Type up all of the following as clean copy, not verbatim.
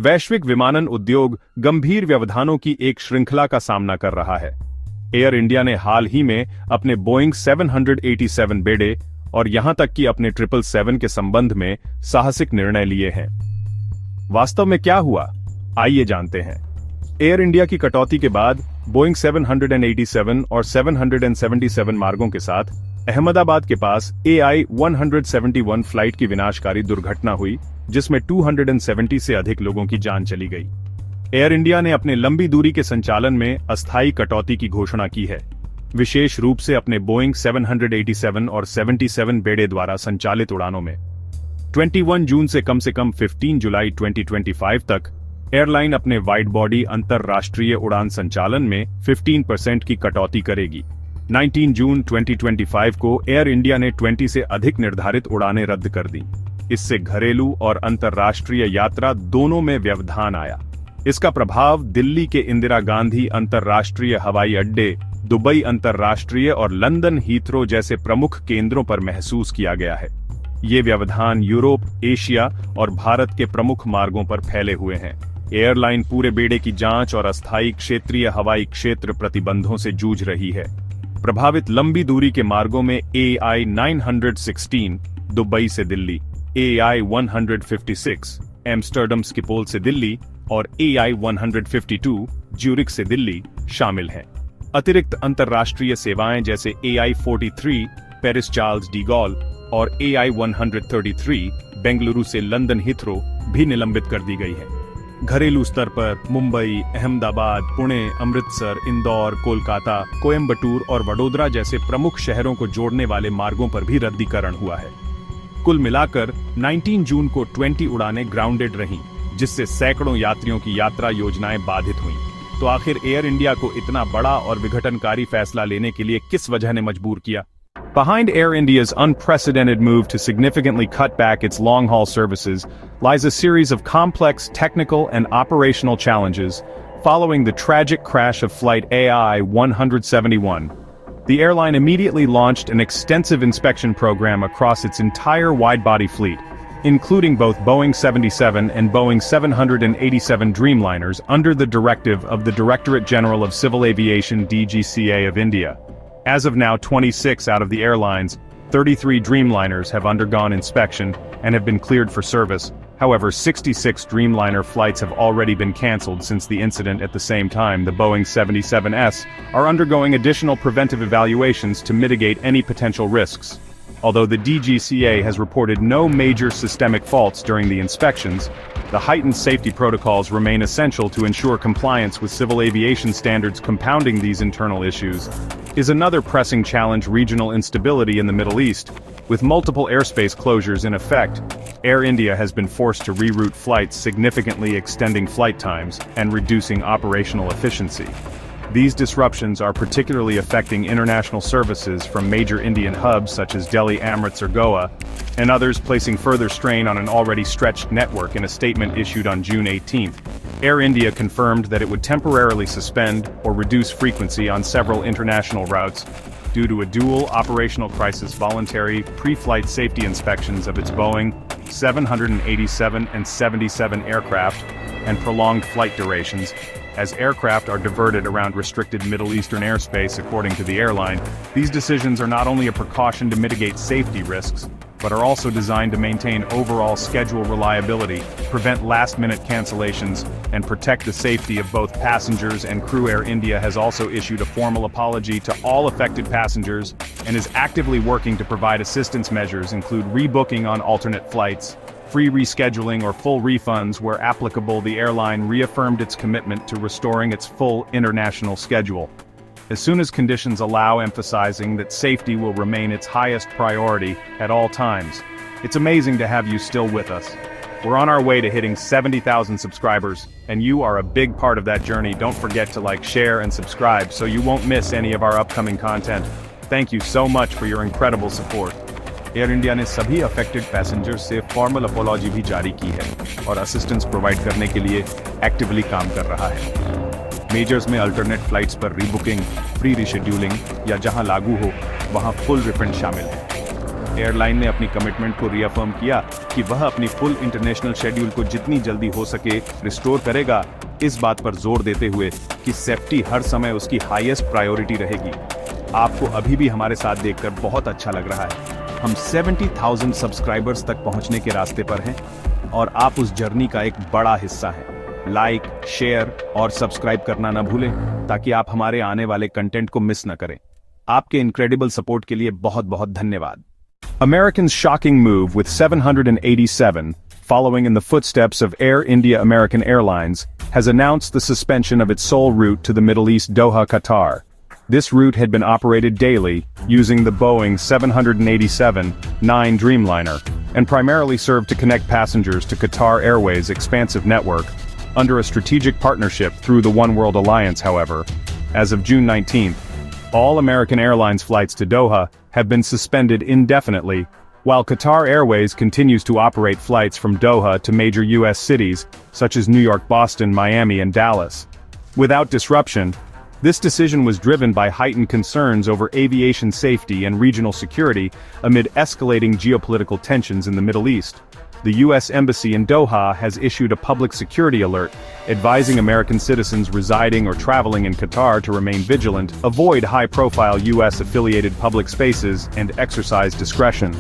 वैश्विक विमानन उद्योग गंभीर व्यवधानों की एक श्रृंखला का सामना कर रहा है। एयर इंडिया ने हाल ही में अपने बोइंग 787 बेड़े और यहां तक कि अपने 777 के संबंध में साहसिक निर्णय लिए हैं। वास्तव में क्या हुआ, आइए जानते हैं। एयर इंडिया की कटौती के बाद बोइंग 787 और 777 मार्गों के साथ अहमदाबाद के पास AI-171 फ्लाइट की विनाशकारी दुर्घटना हुई, जिसमें 270 से अधिक लोगों की जान चली गई। एयर इंडिया ने अपने लंबी दूरी के संचालन में अस्थायी कटौती की घोषणा की है, विशेष रूप से अपने बोइंग 787 और 77 बेड़े द्वारा संचालित उड़ानों में। 21 जून से कम 15 जुलाई 2025 तक एयरलाइन अपने वाइड बॉडी अंतरराष्ट्रीय उड़ान संचालन में 15% की कटौती करेगी। 19 जून 2025 को एयर इंडिया ने 20 से अधिक निर्धारित उड़ानें रद्द कर दी। इससे घरेलू और अंतरराष्ट्रीय यात्रा दोनों में व्यवधान आया। इसका प्रभाव दिल्ली के इंदिरा गांधी अंतरराष्ट्रीय हवाई अड्डे, दुबई अंतरराष्ट्रीय और लंदन हीथ्रो जैसे प्रमुख केंद्रों पर महसूस किया गया है। ये व्यवधान यूरोप, एशिया और भारत के प्रमुख मार्गों पर फैले हुए हैं। एयरलाइन पूरे बेड़े की जांच और अस्थायी क्षेत्रीय हवाई क्षेत्र प्रतिबंधों से जूझ रही है। प्रभावित लंबी दूरी के मार्गों में AI-916 दुबई से दिल्ली, AI-156 एम्स्टर्डम स्किपोल से दिल्ली और AI-152 ज्यूरिख से दिल्ली शामिल हैं। अतिरिक्त अंतरराष्ट्रीय सेवाएं जैसे AI-43 Paris Charles de Gaulle और AI-133 बेंगलुरु से लंदन हीथ्रो भी निलंबित कर दी गई है। घरेलू स्तर पर मुंबई, अहमदाबाद, पुणे, अमृतसर, इंदौर, कोलकाता, कोयम्बटूर और वडोदरा जैसे प्रमुख शहरों को जोड़ने वाले मार्गों पर भी रद्दीकरण हुआ है। कुल मिलाकर 19 जून को 20 उड़ानें ग्राउंडेड रहीं, जिससे सैकड़ों यात्रियों की यात्रा योजनाएं बाधित हुईं। तो आखिर एयर इंडिया को इतना बड़ा और विघटनकारी फैसला लेने के लिए किस वजह ने मजबूर किया? Behind Air India's unprecedented move to significantly cut back its long-haul services lies a series of complex technical and operational challenges following the tragic crash of flight AI-171. The airline immediately launched an extensive inspection program across its entire wide-body fleet, including both Boeing 77 and Boeing 787 Dreamliners under the directive of the Directorate General of Civil Aviation DGCA of India. As of now, 26 out of the airline's 33 Dreamliners have undergone inspection and have been cleared for service. However, 66 Dreamliner flights have already been cancelled since the incident. At the same time, the Boeing 77s are undergoing additional preventive evaluations to mitigate any potential risks. Although the DGCA has reported no major systemic faults during the inspections, the heightened safety protocols remain essential to ensure compliance with civil aviation standards. Compounding these internal issues is another pressing challenge: regional instability in the Middle East. With multiple airspace closures in effect, Air India has been forced to reroute flights, significantly extending flight times and reducing operational efficiency. These disruptions are particularly affecting international services from major Indian hubs such as Delhi, Amritsar, Goa, and others, placing further strain on an already stretched network. In a statement issued on June 18th, Air India confirmed that it would temporarily suspend or reduce frequency on several international routes due to a dual operational crisis: voluntary pre-flight safety inspections of its Boeing 787 and 77 aircraft, and prolonged flight durations, as aircraft are diverted around restricted Middle Eastern airspace. According to the airline, these decisions are not only a precaution to mitigate safety risks, but are also designed to maintain overall schedule reliability, prevent last-minute cancellations, and protect the safety of both passengers and crew. Air India has also issued a formal apology to all affected passengers and is actively working to provide assistance. Measures include rebooking on alternate flights, free rescheduling, or full refunds where applicable. The airline reaffirmed its commitment to restoring its full international schedule as soon as conditions allow, emphasizing that safety will remain its highest priority at all times. It's amazing to have you still with us. We're on our way to hitting 70,000 subscribers, and you are a big part of that journey. Don't forget to like, share, and subscribe so you won't miss any of our upcoming content. Thank you so much for your incredible support. Air India ने सभी affected passengers से formal apology भी जारी की है और assistance provide करने के लिए एक्टिवली काम कर रहा है। मेजर्स में अल्टरनेट फ्लाइट्स पर रीबुकिंग, फ्री रीशेड्यूलिंग या जहां लागू हो वहां फुल रिफंड शामिल है। एयरलाइन ने अपनी कमिटमेंट को रीअफर्म किया कि वह अपनी फुल इंटरनेशनल शेड्यूल को जितनी जल्दी हो सके रिस्टोर करेगा, इस बात पर जोर देते हुए कि सेफ्टी हर समय उसकी हाईएस्ट प्रायोरिटी रहेगी। आपको अभी भी हमारे साथ देखकर बहुत अच्छा लग रहा है। हम 70,000 सब्सक्राइबर्स तक पहुंचने के रास्ते पर हैं और आप उस जर्नी का एक बड़ा हिस्सा हैं। लाइक, शेयर और सब्सक्राइब करना न भूलें ताकि आप हमारे आने वाले कंटेंट को मिस न करें। आपके इनक्रेडिबल सपोर्ट के लिए बहुत बहुत धन्यवाद। Americans' shocking move with 787, following in the footsteps of India&American Airlines, has announced the suspension of its sole route to the Middle East Doha, Qatar. This route had been operated daily, using the Boeing 787-9 Dreamliner, and primarily served to connect passengers to Qatar Airways' expansive network, under a strategic partnership through the One World Alliance. However, as of June 19th, all American Airlines flights to Doha have been suspended indefinitely, while Qatar Airways continues to operate flights from Doha to major U.S. cities, such as New York, Boston, Miami, and Dallas. Without disruption, this decision was driven by heightened concerns over aviation safety and regional security amid escalating geopolitical tensions in the Middle East. The U.S. Embassy in Doha has issued a public security alert, advising American citizens residing or traveling in Qatar to remain vigilant, avoid high-profile U.S.-affiliated public spaces, and exercise discretion.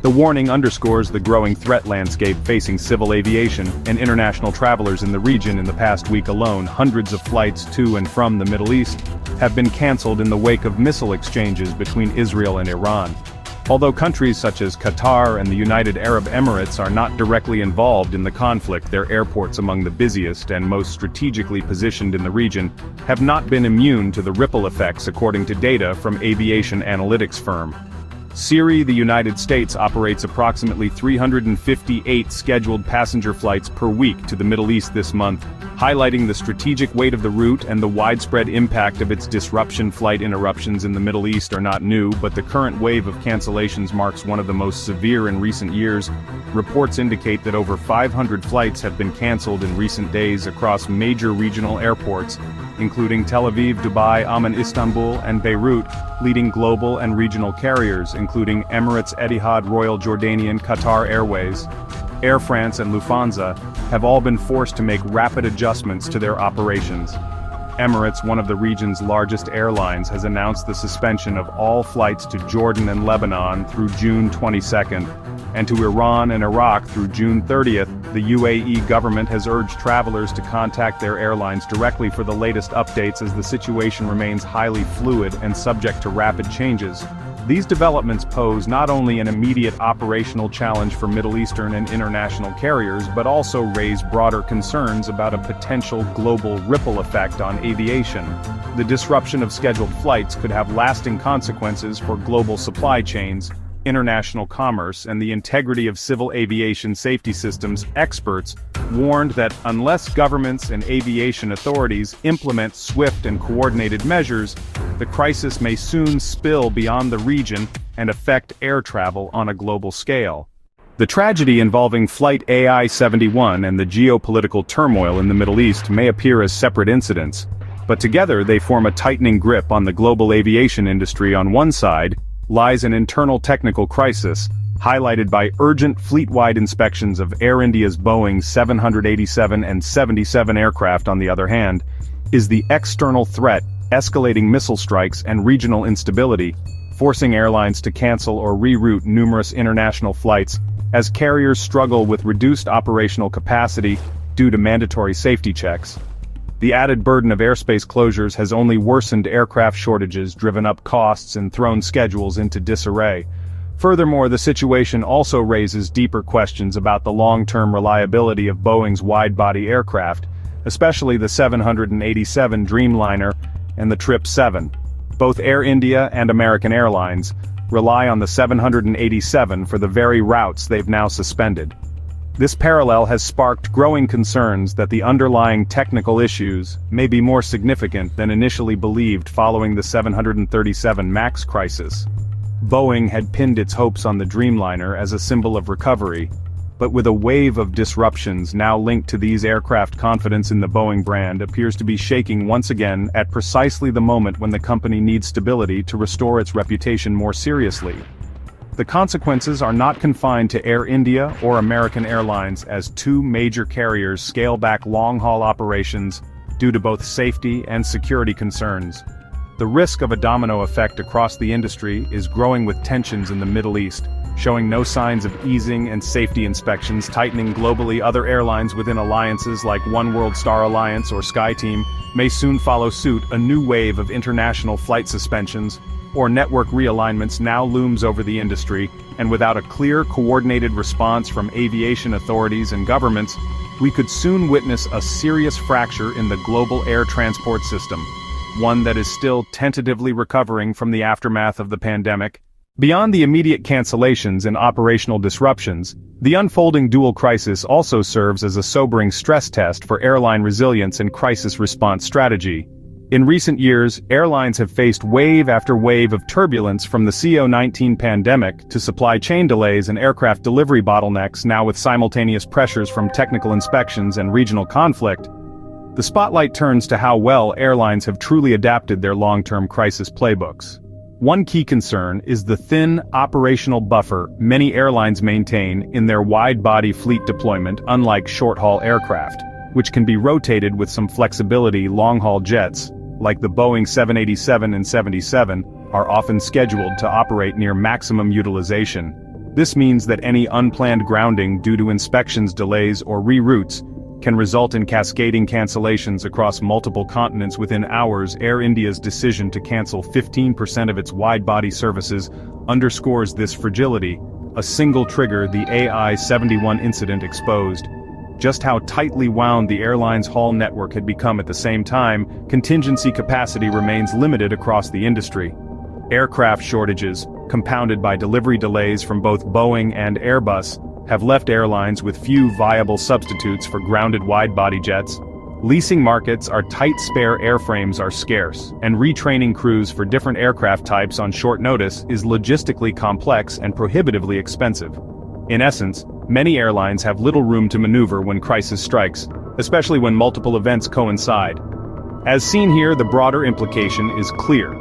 The warning underscores the growing threat landscape facing civil aviation and international travelers in the region. In the past week alone, hundreds of flights to and from the Middle East have been cancelled in the wake of missile exchanges between Israel and Iran. Although countries such as Qatar and the United Arab Emirates are not directly involved in the conflict, their airports, among the busiest and most strategically positioned in the region, have not been immune to the ripple effects, according to data from aviation analytics firm Siri. The United States operates approximately 358 scheduled passenger flights per week to the Middle East this month, highlighting the strategic weight of the route and the widespread impact of its disruption. Flight interruptions in the Middle East are not new, but the current wave of cancellations marks one of the most severe in recent years. Reports indicate that over 500 flights have been canceled in recent days across major regional airports, including Tel Aviv, Dubai, Amman, Istanbul, and Beirut. Leading global and regional carriers, including Emirates, Etihad, Royal Jordanian, Qatar Airways, Air France, and Lufthansa, have all been forced to make rapid adjustments to their operations. Emirates, one of the region's largest airlines, has announced the suspension of all flights to Jordan and Lebanon through June 22nd, and to Iran and Iraq through June 30th. The UAE government has urged travelers to contact their airlines directly for the latest updates, as the situation remains highly fluid and subject to rapid changes. These developments pose not only an immediate operational challenge for Middle Eastern and international carriers, but also raise broader concerns about a potential global ripple effect on aviation. The disruption of scheduled flights could have lasting consequences for global supply chains, international commerce, and the integrity of civil aviation safety systems. Experts warned that unless governments and aviation authorities implement swift and coordinated measures, the crisis may soon spill beyond the region and affect air travel on a global scale. The tragedy involving Flight AI-71 and the geopolitical turmoil in the Middle East may appear as separate incidents, but together they form a tightening grip on the global aviation industry. On one side lies an internal technical crisis, highlighted by urgent fleet-wide inspections of Air India's Boeing 787 and 77 aircraft. On the other hand, is the external threat, escalating missile strikes and regional instability, forcing airlines to cancel or reroute numerous international flights, as carriers struggle with reduced operational capacity due to mandatory safety checks. The added burden of airspace closures has only worsened aircraft shortages, driven up costs, and thrown schedules into disarray. Furthermore, the situation also raises deeper questions about the long-term reliability of Boeing's wide-body aircraft, especially the 787 Dreamliner and the 777. Both Air India and American Airlines rely on the 787 for the very routes they've now suspended. This parallel has sparked growing concerns that the underlying technical issues may be more significant than initially believed. Following the 737 MAX crisis, Boeing had pinned its hopes on the Dreamliner as a symbol of recovery, but with a wave of disruptions now linked to these aircraft, confidence in the Boeing brand appears to be shaking once again at precisely the moment when the company needs stability to restore its reputation more seriously. The consequences are not confined to Air India or American Airlines, as two major carriers scale back long-haul operations due to both safety and security concerns. The risk of a domino effect across the industry is growing with tensions in the Middle East, showing no signs of easing and safety inspections tightening globally. Other airlines within alliances like One World Star Alliance or SkyTeam may soon follow suit. A new wave of international flight suspensions or network realignments now looms over the industry, and without a clear, coordinated response from aviation authorities and governments, we could soon witness a serious fracture in the global air transport system, one that is still tentatively recovering from the aftermath of the pandemic. Beyond the immediate cancellations and operational disruptions, the unfolding dual crisis also serves as a sobering stress test for airline resilience and crisis response strategy. In recent years, airlines have faced wave after wave of turbulence, from the COVID-19 pandemic to supply chain delays and aircraft delivery bottlenecks. Now, with simultaneous pressures from technical inspections and regional conflict, the spotlight turns to how well airlines have truly adapted their long-term crisis playbooks. One key concern is the thin operational buffer many airlines maintain in their wide-body fleet deployment. Unlike short-haul aircraft, which can be rotated with some flexibility, long-haul jets, like the Boeing 787 and 77, are often scheduled to operate near maximum utilization. This means that any unplanned grounding due to inspections, delays, or reroutes can result in cascading cancellations across multiple continents within hours. Air India's decision to cancel 15% of its wide-body services underscores this fragility. A single trigger, the AI-71 incident, exposed just how tightly wound the airline's haul network had become. At the same time, contingency capacity remains limited across the industry. Aircraft shortages, compounded by delivery delays from both Boeing and Airbus, have left airlines with few viable substitutes for grounded wide-body jets. Leasing markets are tight, spare airframes are scarce, and retraining crews for different aircraft types on short notice is logistically complex and prohibitively expensive. In essence, many airlines have little room to maneuver when crisis strikes, especially when multiple events coincide. As seen here, the broader implication is clear.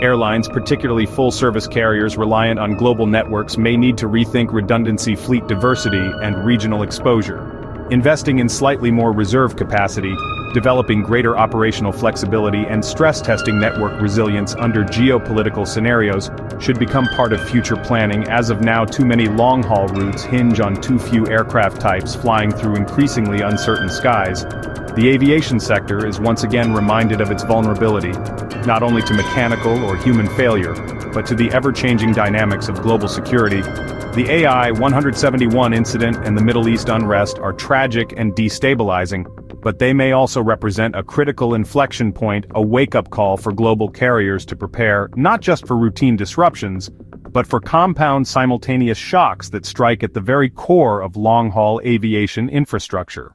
Airlines, particularly full-service carriers reliant on global networks, may need to rethink redundancy, fleet diversity, and regional exposure. Investing in slightly more reserve capacity, developing greater operational flexibility, and stress-testing network resilience under geopolitical scenarios should become part of future planning. As of now, too many long-haul routes hinge on too few aircraft types flying through increasingly uncertain skies. The aviation sector is once again reminded of its vulnerability, not only to mechanical or human failure, but to the ever-changing dynamics of global security. The AI-171 incident and the Middle East unrest are tragic and destabilizing, but they may also represent a critical inflection point, a wake-up call for global carriers to prepare not just for routine disruptions, but for compound simultaneous shocks that strike at the very core of long-haul aviation infrastructure.